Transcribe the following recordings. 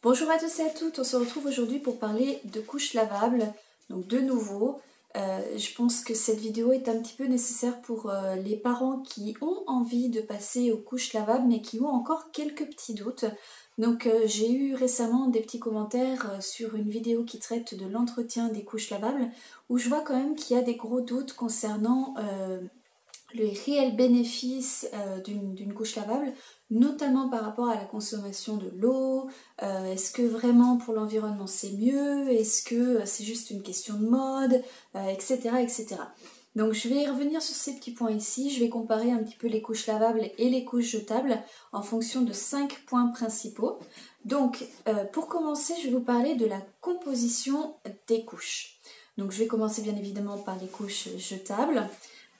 Bonjour à tous et à toutes, on se retrouve aujourd'hui pour parler de couches lavables, donc de nouveau. Je pense que cette vidéo est un petit peu nécessaire pour les parents qui ont envie de passer aux couches lavables mais qui ont encore quelques petits doutes. Donc j'ai eu récemment des petits commentaires sur une vidéo qui traite de l'entretien des couches lavables où je vois quand même qu'il y a des gros doutes concernant les réels bénéfices d'une couche lavable, notamment par rapport à la consommation de l'eau. Est-ce que vraiment pour l'environnement c'est mieux? Est-ce que c'est juste une question de mode? Etc., etc. Donc je vais revenir sur ces petits points ici. Je vais comparer un petit peu les couches lavables et les couches jetables en fonction de 5 points principaux. Donc pour commencer, je vais vous parler de la composition des couches. Donc je vais commencer bien évidemment par les couches jetables.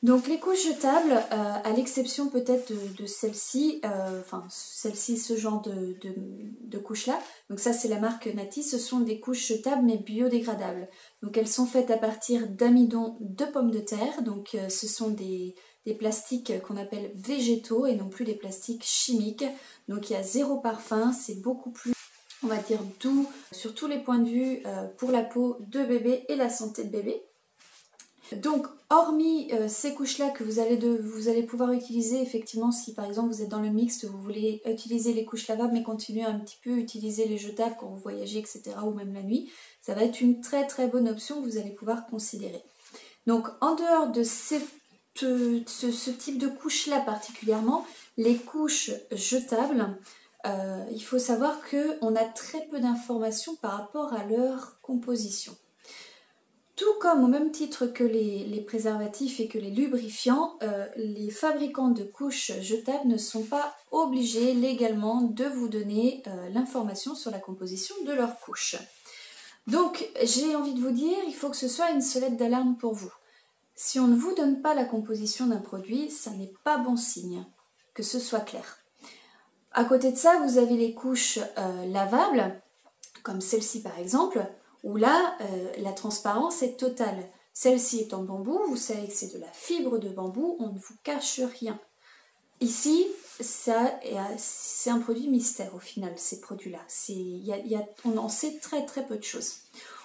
Donc les couches jetables, à l'exception peut-être de celle-ci, ce genre de couches-là, donc ça c'est la marque Nati, ce sont des couches jetables mais biodégradables. Donc elles sont faites à partir d'amidon de pommes de terre, donc ce sont des plastiques qu'on appelle végétaux et non plus des plastiques chimiques. Donc il y a zéro parfum, c'est beaucoup plus, on va dire, doux sur tous les points de vue pour la peau de bébé et la santé de bébé. Donc, hormis ces couches-là que vous allez pouvoir utiliser, effectivement, si par exemple vous êtes dans le mixte, vous voulez utiliser les couches lavables mais continuer un petit peu à utiliser les jetables quand vous voyagez, etc. ou même la nuit, ça va être une très très bonne option que vous allez pouvoir considérer. Donc, en dehors de ce type de couches-là particulièrement, les couches jetables, il faut savoir qu'on a très peu d'informations par rapport à leur composition. Tout comme au même titre que les préservatifs et que les lubrifiants, les fabricants de couches jetables ne sont pas obligés légalement de vous donner l'information sur la composition de leurs couches. Donc j'ai envie de vous dire, il faut que ce soit une sonnette d'alarme pour vous. Si on ne vous donne pas la composition d'un produit, ça n'est pas bon signe, que ce soit clair. À côté de ça, vous avez les couches lavables, comme celle-ci par exemple, où là, la transparence est totale. Celle-ci est en bambou, vous savez que c'est de la fibre de bambou, on ne vous cache rien. Ici, c'est un produit mystère au final, ces produits-là. On en sait très très peu de choses.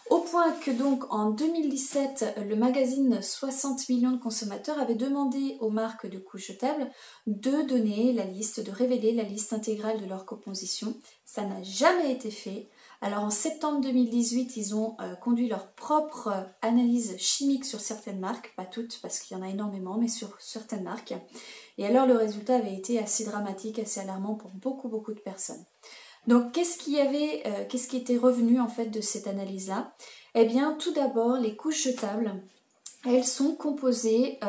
Au point que donc en 2017, le magazine 60 millions de consommateurs avait demandé aux marques de couches jetables de donner la liste, de révéler la liste intégrale de leur composition. Ça n'a jamais été fait. Alors en septembre 2018, ils ont conduit leur propre analyse chimique sur certaines marques, pas toutes parce qu'il y en a énormément, mais sur certaines marques. Et alors le résultat avait été assez dramatique, assez alarmant pour beaucoup de personnes. Donc qu'est-ce qui était revenu en fait de cette analyse-là? Eh bien tout d'abord, les couches jetables, elles sont composées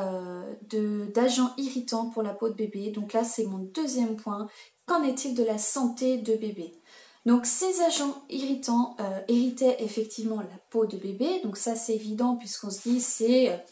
d'agents irritants pour la peau de bébé. Donc là c'est mon deuxième point. Qu'en est-il de la santé de bébé? Donc ces agents irritants irritaient effectivement la peau de bébé. Donc ça c'est évident puisqu'on se dit c'est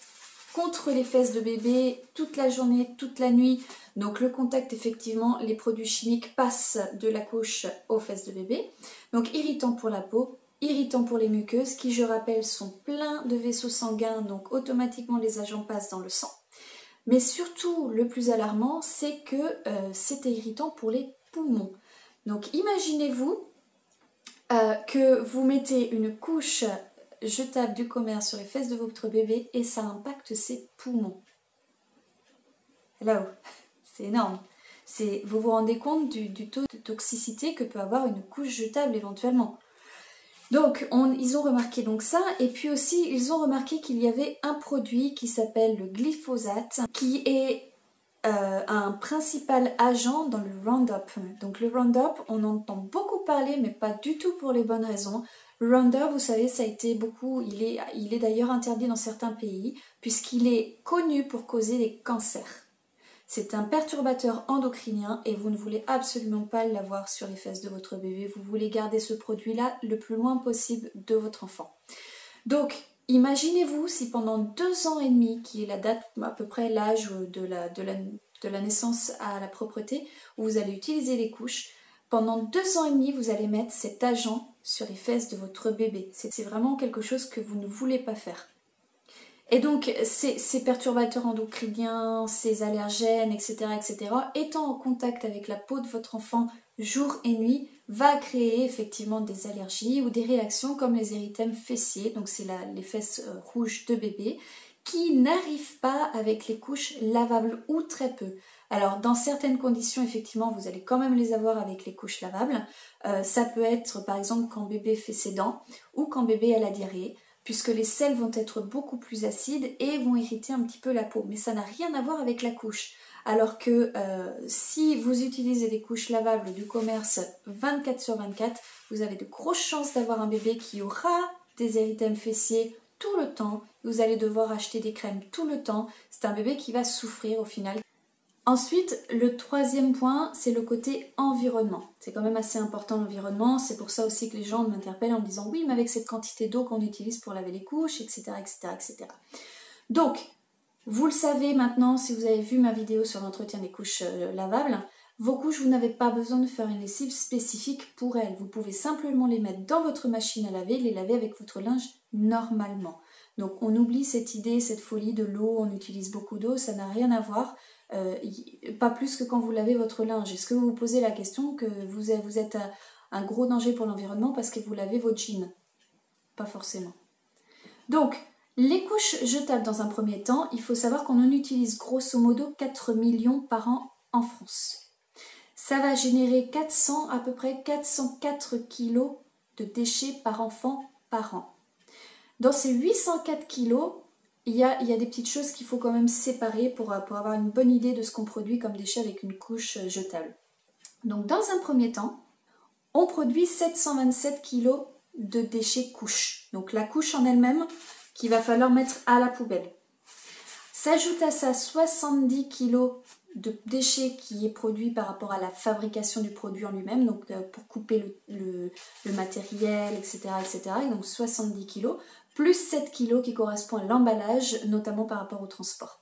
contre les fesses de bébé toute la journée, toute la nuit. Donc le contact, effectivement, les produits chimiques passent de la couche aux fesses de bébé. Donc irritant pour la peau, irritant pour les muqueuses qui, je rappelle, sont pleins de vaisseaux sanguins. Donc automatiquement les agents passent dans le sang. Mais surtout, le plus alarmant, c'est que c'était irritant pour les poumons. Donc imaginez-vous que vous mettez une couche jetable du commerce sur les fesses de votre bébé et ça impacte ses poumons. Là-haut, c'est énorme. Vous vous rendez compte du taux de toxicité que peut avoir une couche jetable éventuellement. Donc, ils ont remarqué donc ça, et puis aussi, ils ont remarqué qu'il y avait un produit qui s'appelle le glyphosate, qui est un principal agent dans le Roundup. Donc le Roundup, on entend beaucoup parler, mais pas du tout pour les bonnes raisons. Le Roundup, vous savez, ça a été beaucoup, il est d'ailleurs interdit dans certains pays, puisqu'il est connu pour causer des cancers. C'est un perturbateur endocrinien et vous ne voulez absolument pas l'avoir sur les fesses de votre bébé. Vous voulez garder ce produit-là le plus loin possible de votre enfant. Donc, imaginez-vous si pendant 2 ans et demi, qui est la date, à peu près l'âge de la naissance à la propreté, où vous allez utiliser les couches, pendant 2 ans et demi, vous allez mettre cet agent sur les fesses de votre bébé. C'est vraiment quelque chose que vous ne voulez pas faire. Et donc, ces perturbateurs endocriniens, ces allergènes, etc., étant en contact avec la peau de votre enfant jour et nuit va créer effectivement des allergies ou des réactions comme les érythèmes fessiers, donc c'est les fesses rouges de bébé, qui n'arrivent pas avec les couches lavables ou très peu. Alors dans certaines conditions, effectivement, vous allez quand même les avoir avec les couches lavables. Ça peut être par exemple quand bébé fait ses dents ou quand bébé a la diarrhée, puisque les sels vont être beaucoup plus acides et vont irriter un petit peu la peau. Mais ça n'a rien à voir avec la couche. Alors que si vous utilisez des couches lavables du commerce 24/24, vous avez de grosses chances d'avoir un bébé qui aura des érythèmes fessiers tout le temps. Vous allez devoir acheter des crèmes tout le temps. C'est un bébé qui va souffrir au final. Ensuite, le troisième point, c'est le côté environnement. C'est quand même assez important l'environnement, c'est pour ça aussi que les gens m'interpellent en me disant oui, mais avec cette quantité d'eau qu'on utilise pour laver les couches, etc., etc., etc. Donc, vous le savez maintenant, si vous avez vu ma vidéo sur l'entretien des couches lavables, vos couches, vous n'avez pas besoin de faire une lessive spécifique pour elles. Vous pouvez simplement les mettre dans votre machine à laver, les laver avec votre linge normalement. Donc on oublie cette idée, cette folie de l'eau, on utilise beaucoup d'eau, ça n'a rien à voir. Pas plus que quand vous lavez votre linge. Est-ce que vous vous posez la question que vous êtes un gros danger pour l'environnement parce que vous lavez vos jeans? Pas forcément. Donc, les couches jetables dans un premier temps, il faut savoir qu'on en utilise grosso modo 4 millions par an en France. Ça va générer à peu près 404 kilos de déchets par enfant par an. Dans ces 804 kilos, il y a des petites choses qu'il faut quand même séparer pour avoir une bonne idée de ce qu'on produit comme déchets avec une couche jetable. Donc dans un premier temps, on produit 727 kg de déchets couches. Donc la couche en elle-même qu'il va falloir mettre à la poubelle. S'ajoute à ça 70 kg de déchets qui est produit par rapport à la fabrication du produit en lui-même, donc pour couper le matériel, etc., etc. Et donc 70 kg, plus 7 kg qui correspond à l'emballage, notamment par rapport au transport.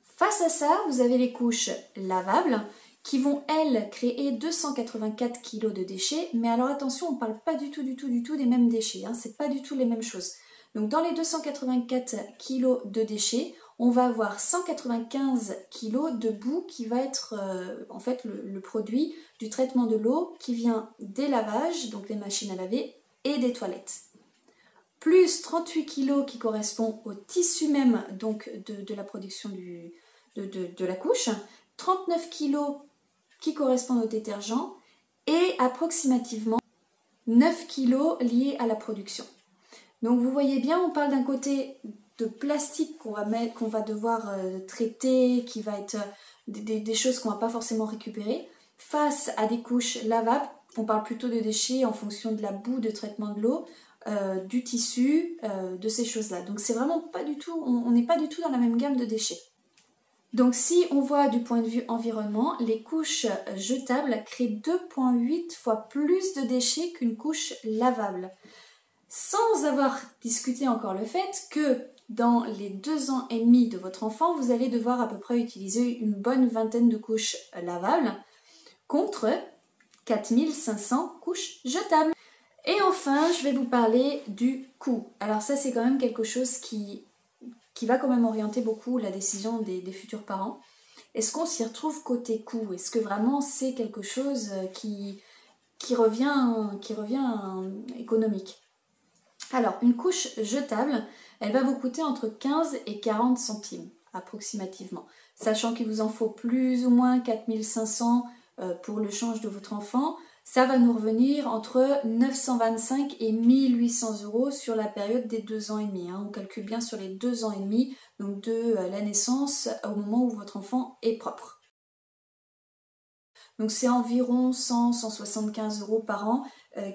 Face à ça, vous avez les couches lavables qui vont, elles, créer 284 kg de déchets. Mais alors attention, on ne parle pas du tout des mêmes déchets. Hein, c'est pas du tout les mêmes choses. Donc dans les 284 kg de déchets, on va avoir 195 kg de boue qui va être en fait le produit du traitement de l'eau qui vient des lavages, donc des machines à laver, et des toilettes. Plus 38 kg qui correspond au tissu même donc de la production de la couche, 39 kg qui correspondent au détergent et approximativement 9 kg liés à la production. Donc vous voyez bien, on parle d'un côté de plastique qu'on va devoir traiter, qui va être des choses qu'on ne va pas forcément récupérer, face à des couches lavables. On parle plutôt de déchets en fonction de la boue, de traitement de l'eau, du tissu, de ces choses-là. Donc c'est vraiment pas du tout, on n'est pas du tout dans la même gamme de déchets. Donc si on voit du point de vue environnement, les couches jetables créent 2,8 fois plus de déchets qu'une couche lavable. Sans avoir discuté encore le fait que dans les 2 ans et demi de votre enfant, vous allez devoir à peu près utiliser une bonne vingtaine de couches lavables contre 4500 couches jetables. Et enfin, je vais vous parler du coût. Alors ça, c'est quand même quelque chose qui va quand même orienter beaucoup la décision des futurs parents. Est-ce qu'on s'y retrouve côté coût? Est-ce que vraiment c'est quelque chose qui revient économique? Alors, une couche jetable, elle va vous coûter entre 15 et 40 centimes approximativement, sachant qu'il vous en faut plus ou moins 4500 pour le change de votre enfant. Ça va nous revenir entre 925 et 1800 euros sur la période des 2 ans et demi. Hein. On calcule bien sur les 2 ans et demi, donc de la naissance au moment où votre enfant est propre. Donc c'est environ 100-175 euros par an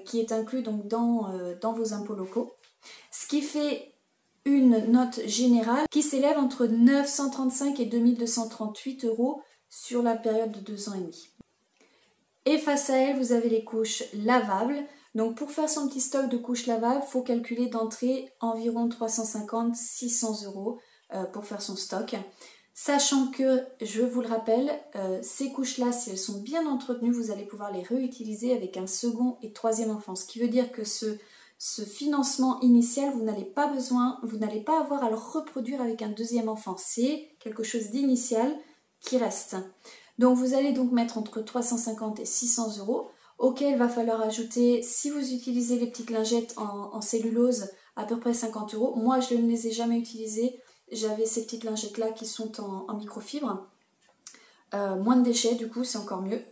qui est inclus donc dans vos impôts locaux. Ce qui fait une note générale qui s'élève entre 935 et 2238 euros sur la période de 2 ans et demi. Et face à elle, vous avez les couches lavables. Donc pour faire son petit stock de couches lavables, il faut calculer d'entrée environ 350-600 euros pour faire son stock. Sachant que, je vous le rappelle, ces couches-là, si elles sont bien entretenues, vous allez pouvoir les réutiliser avec un second et troisième enfant. Ce qui veut dire que ce financement initial, vous n'allez pas avoir à le reproduire avec un deuxième enfant. C'est quelque chose d'initial qui reste. Donc vous allez donc mettre entre 350 et 600 euros, auquel va falloir ajouter, si vous utilisez les petites lingettes en cellulose, à peu près 50 euros. Moi je ne les ai jamais utilisées, j'avais ces petites lingettes là qui sont en microfibre. Moins de déchets du coup, c'est encore mieux.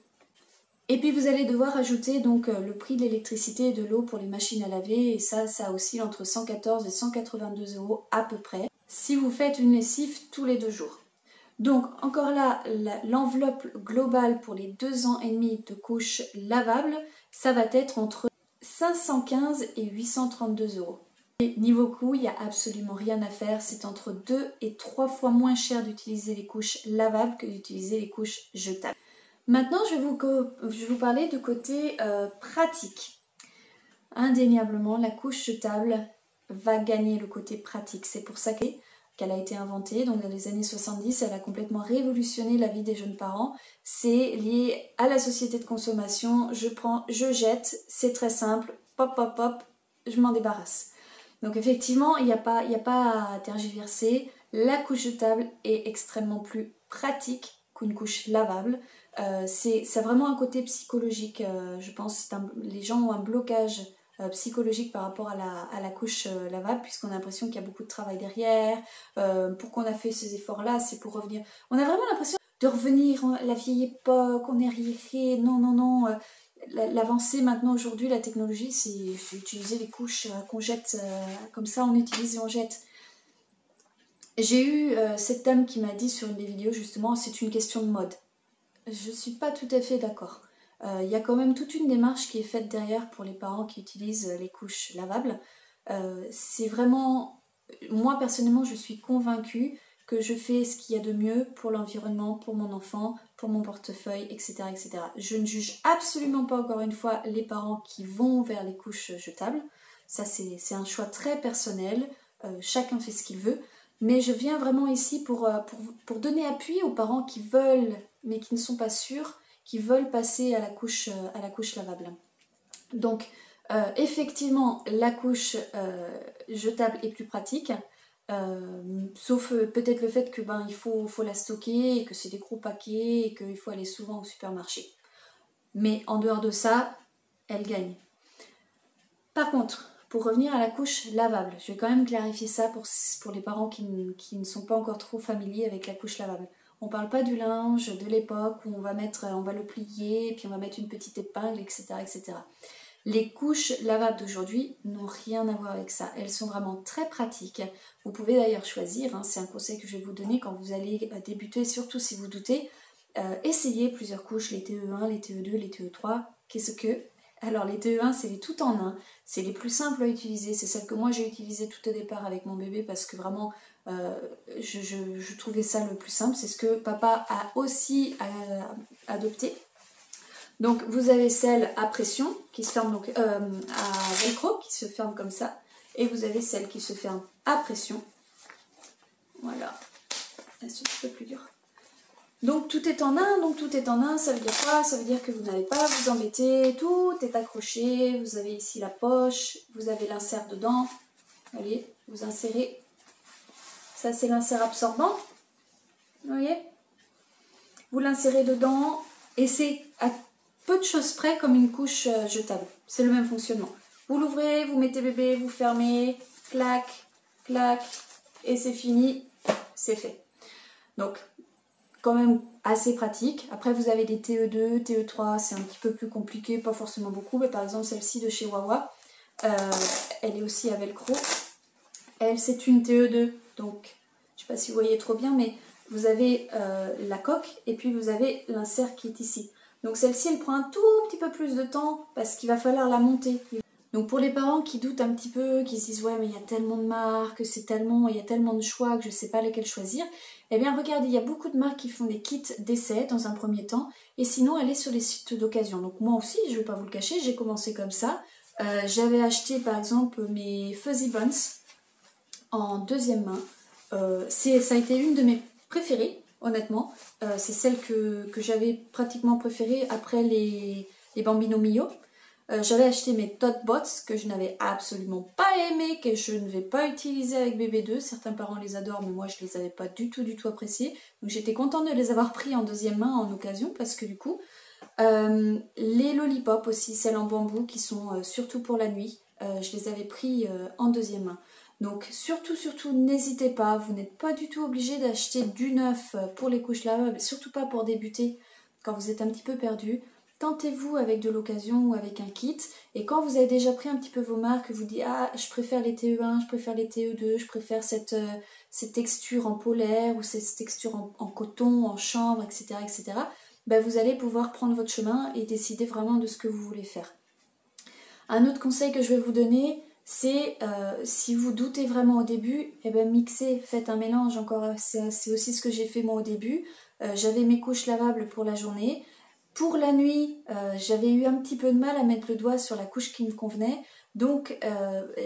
Et puis vous allez devoir ajouter donc le prix de l'électricité et de l'eau pour les machines à laver, et ça oscille entre 114 et 182 euros à peu près, si vous faites une lessive tous les 2 jours. Donc encore là, l'enveloppe globale pour les 2 ans et demi de couches lavables, ça va être entre 515 et 832 euros. Et niveau coût, il n'y a absolument rien à faire, c'est entre 2 et 3 fois moins cher d'utiliser les couches lavables que d'utiliser les couches jetables. Maintenant, je vais vous parler du côté pratique. Indéniablement, la couche jetable va gagner le côté pratique. C'est pour ça qu'elle a été inventée. Donc dans les années 70, elle a complètement révolutionné la vie des jeunes parents. C'est lié à la société de consommation. Je prends, je jette, c'est très simple. Pop, pop, pop, je m'en débarrasse. Donc effectivement, il n'y a pas à tergiverser. La couche jetable est extrêmement plus pratique qu'une couche lavable. C'est vraiment un côté psychologique, je pense. Les gens ont un blocage psychologique par rapport à la couche lavable, puisqu'on a l'impression qu'il y a beaucoup de travail derrière. Pourquoi on a fait ces efforts-là, c'est pour revenir. On a vraiment l'impression de revenir à la vieille époque, on est arriéré. Non, non, non. L'avancée maintenant aujourd'hui, la technologie, c'est utiliser les couches qu'on jette comme ça, on utilise et on jette. J'ai eu cette dame qui m'a dit sur une des vidéos justement, c'est une question de mode. Je suis pas tout à fait d'accord. Il y a quand même toute une démarche qui est faite derrière pour les parents qui utilisent les couches lavables. C'est vraiment, moi personnellement, je suis convaincue que je fais ce qu'il y a de mieux pour l'environnement, pour mon enfant, pour mon portefeuille, etc., etc. Je ne juge absolument pas, encore une fois, les parents qui vont vers les couches jetables. Ça, c'est un choix très personnel. Chacun fait ce qu'il veut. Mais je viens vraiment ici pour donner appui aux parents qui veulent, mais qui ne sont pas sûrs, qui veulent passer à la couche lavable. Donc, effectivement, la couche jetable est plus pratique, sauf peut-être le fait que il faut la stocker, et que c'est des gros paquets, et qu'il faut aller souvent au supermarché. Mais en dehors de ça, elle gagne. Par contre, pour revenir à la couche lavable, je vais quand même clarifier ça pour les parents qui ne sont pas encore trop familiers avec la couche lavable. On ne parle pas du linge de l'époque où on va le plier, puis on va mettre une petite épingle, etc., etc. Les couches lavables d'aujourd'hui n'ont rien à voir avec ça. Elles sont vraiment très pratiques. Vous pouvez d'ailleurs choisir, c'est un conseil que je vais vous donner quand vous allez débuter, surtout si vous doutez, essayez plusieurs couches, les TE1, les TE2, les TE3. Qu'est-ce que... Alors les TE1, c'est les tout en un, c'est les plus simples à utiliser, c'est celles que moi j'ai utilisées tout au départ avec mon bébé parce que vraiment je trouvais ça le plus simple, c'est ce que papa a aussi adopté. Donc vous avez celle à pression qui se ferme donc à velcro qui se ferme comme ça, et vous avez celle qui se ferme à pression. Voilà, c'est un petit peu plus dur. Donc tout est en un, ça veut dire quoi? Ça veut dire que vous n'allez pas vous embêter, tout est accroché, vous avez ici la poche, vous avez l'insert dedans, allez, vous insérez, ça c'est l'insert absorbant, vous voyez? Vous l'insérez dedans, et c'est à peu de choses près comme une couche jetable, c'est le même fonctionnement. Vous l'ouvrez, vous mettez bébé, vous fermez, clac, clac, et c'est fini, c'est fait. Donc, quand même assez pratique. Après vous avez des TE2, TE3, c'est un petit peu plus compliqué, pas forcément beaucoup, mais par exemple celle-ci de chez Wawa, elle est aussi à velcro. Elle c'est une TE2, donc je ne sais pas si vous voyez trop bien, mais vous avez la coque et puis vous avez l'insert qui est ici. Donc celle-ci elle prend un tout petit peu plus de temps parce qu'il va falloir la monter. Donc pour les parents qui doutent un petit peu, qui se disent ouais mais il y a tellement de marques, il y a tellement de choix que je ne sais pas lesquels choisir, eh bien regardez, il y a beaucoup de marques qui font des kits d'essai dans un premier temps, et sinon allez sur les sites d'occasion. Donc moi aussi, je ne vais pas vous le cacher, j'ai commencé comme ça. J'avais acheté par exemple mes Fuzzy Buns en deuxième main. Ça a été une de mes préférées, honnêtement. C'est celle que j'avais pratiquement préférée après les Bambino Mio. J'avais acheté mes Tote Bots que je n'avais absolument pas aimé, que je ne vais pas utiliser avec bébé 2. Certains parents les adorent, mais moi je les avais pas du tout appréciés. Donc j'étais contente de les avoir pris en deuxième main en occasion parce que du coup, les lollipops aussi, celles en bambou qui sont surtout pour la nuit, je les avais pris en deuxième main. Donc surtout, n'hésitez pas, vous n'êtes pas du tout obligé d'acheter du neuf pour les couches lavables, surtout pas pour débuter quand vous êtes un petit peu perdu. Tentez-vous avec de l'occasion ou avec un kit, et quand vous avez déjà pris un petit peu vos marques, vous dites ah je préfère les TE1, je préfère les TE2, je préfère cette texture en polaire ou cette texture en coton, en chanvre, etc. Ben, vous allez pouvoir prendre votre chemin et décider vraiment de ce que vous voulez faire. Un autre conseil que je vais vous donner, c'est si vous doutez vraiment au début, eh ben mixez, faites un mélange. Encore, c'est aussi ce que j'ai fait moi au début. J'avais mes couches lavables pour la journée. Pour la nuit, j'avais eu un petit peu de mal à mettre le doigt sur la couche qui me convenait, donc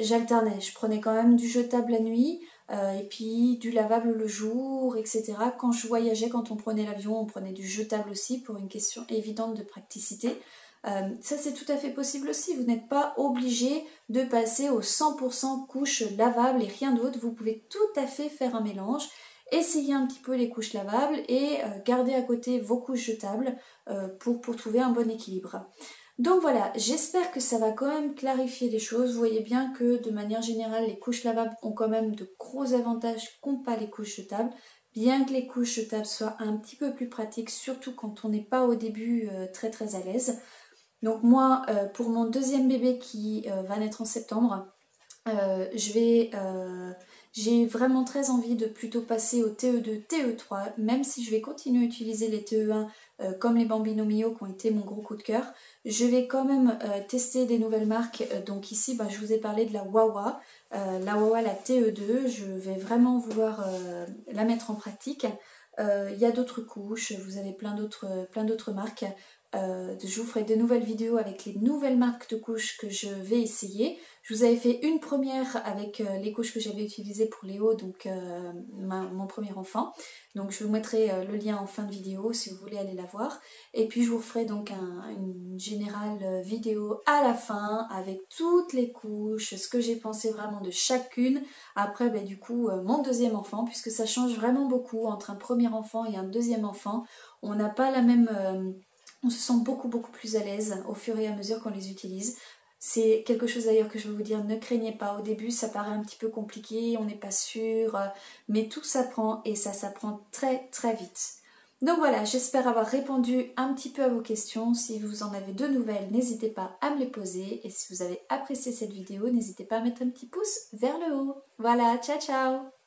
j'alternais. Je prenais quand même du jetable la nuit et puis du lavable le jour, etc. Quand je voyageais, quand on prenait l'avion, on prenait du jetable aussi pour une question évidente de praticité. Ça c'est tout à fait possible aussi, vous n'êtes pas obligé de passer au 100% couches lavables et rien d'autre, vous pouvez tout à fait faire un mélange. Essayez un petit peu les couches lavables et gardez à côté vos couches jetables pour trouver un bon équilibre. Donc voilà, j'espère que ça va quand même clarifier les choses. Vous voyez bien que de manière générale, les couches lavables ont quand même de gros avantages qu'ont pas les couches jetables. Bien que les couches jetables soient un petit peu plus pratiques, surtout quand on n'est pas au début très à l'aise. Donc moi, pour mon deuxième bébé qui va naître en septembre, j'ai vraiment très envie de plutôt passer au TE2, TE3, même si je vais continuer à utiliser les TE1 comme les Bambino Mio qui ont été mon gros coup de cœur. Je vais quand même tester des nouvelles marques. Donc ici, je vous ai parlé de la Wawa. La Wawa, la TE2, je vais vraiment vouloir la mettre en pratique. Il y a d'autres couches, vous avez plein d'autres marques. Je vous ferai de nouvelles vidéos avec les nouvelles marques de couches que je vais essayer. Je vous avais fait une première avec les couches que j'avais utilisées pour Léo, donc mon premier enfant. Donc je vous mettrai le lien en fin de vidéo si vous voulez aller la voir. Et puis je vous ferai donc une générale vidéo à la fin avec toutes les couches, ce que j'ai pensé vraiment de chacune. Après du coup mon deuxième enfant, puisque ça change vraiment beaucoup entre un premier enfant et un deuxième enfant. On n'a pas la même... on se sent beaucoup plus à l'aise au fur et à mesure qu'on les utilise. C'est quelque chose d'ailleurs que je veux vous dire, ne craignez pas. Au début, ça paraît un petit peu compliqué, on n'est pas sûr, mais tout s'apprend et ça s'apprend très vite. Donc voilà, j'espère avoir répondu un petit peu à vos questions. Si vous en avez de nouvelles, n'hésitez pas à me les poser. Et si vous avez apprécié cette vidéo, n'hésitez pas à mettre un petit pouce vers le haut. Voilà, ciao ciao!